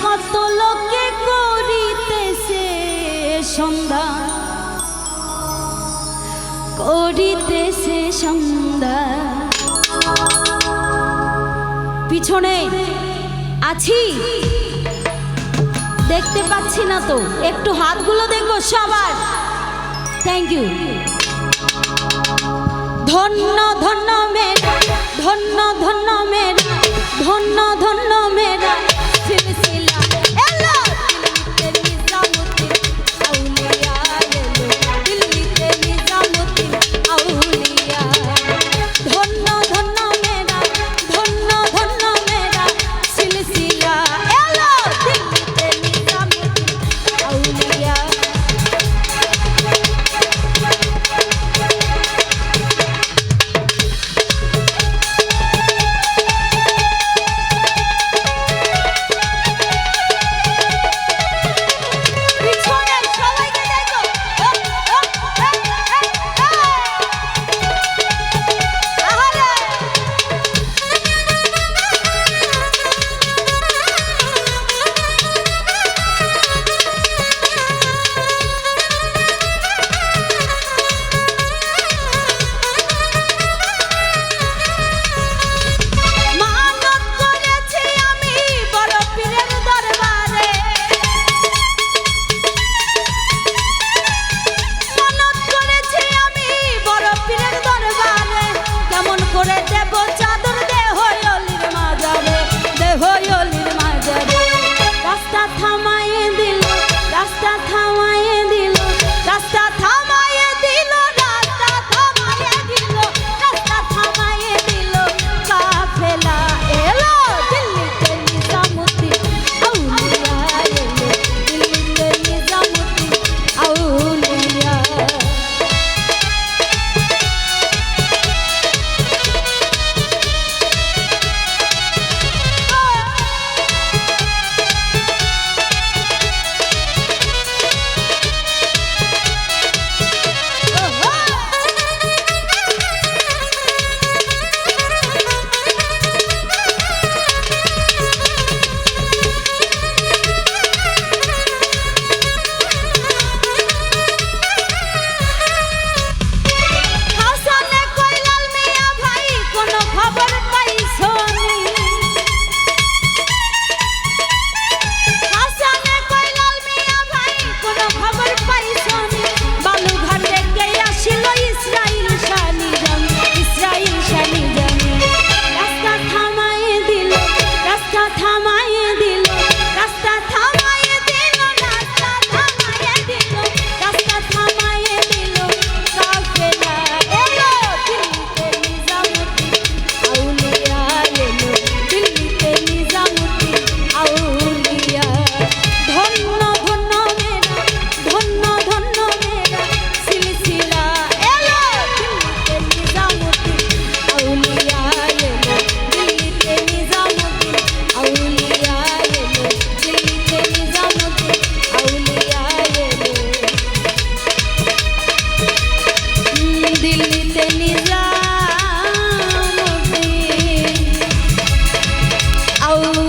শত লোকে করিতেছে সন্ধ্যা, করিতেছে সন্ধ্যা। পিছনে আছি দেখতে পাচ্ছি না তো, একটু হাতগুলো দেখবো সবার। Thank you. ধন্য ধন্য মেরা, ধন্য ধন্য মেরা, ধন্য ধন্য মেরা সিলসিলা এলো দিল্লিতে নিজামুদ্দিন আউলিয়া, এলো দিল্লিতে নিজামুদ্দিন আউলিয়া। ধন্য ধন্য মেরা, ধন্য ধন্য মেরা সিলসিলা এলো দিল্লিতে নিজামুদ্দিন আউলিয়া। Oh